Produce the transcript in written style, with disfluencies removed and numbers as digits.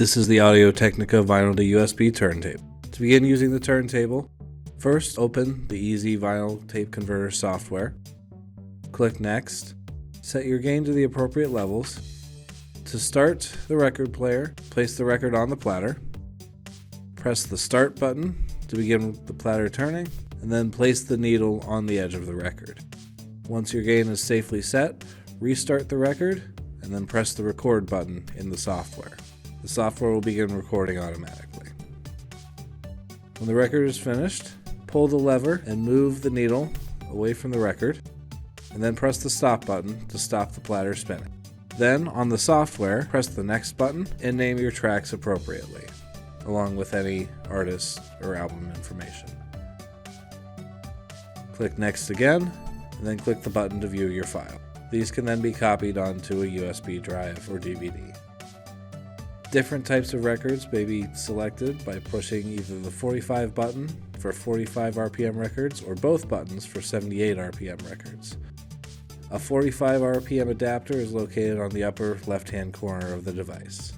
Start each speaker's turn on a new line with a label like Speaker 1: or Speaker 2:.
Speaker 1: This is the Audio-Technica vinyl to USB turntable. To begin using the turntable, first open the Easy Vinyl Tape Converter software. Click Next. Set your gain to the appropriate levels. To start the record player, place the record on the platter. Press the Start button to begin the platter turning, and then place the needle on the edge of the record. Once your gain is safely set, restart the record, and then press the Record button in the software. The software will begin recording automatically. When the record is finished, pull the lever and move the needle away from the record, and then press the Stop button to stop the platter spinning. Then, on the software, press the Next button and name your tracks appropriately, along with any artist or album information. Click Next again, and then click the button to view your file. These can then be copied onto a USB drive or DVD. Different types of records may be selected by pushing either the 45 button for 45 RPM records or both buttons for 78 RPM records. A 45 RPM adapter is located on the upper left-hand corner of the device.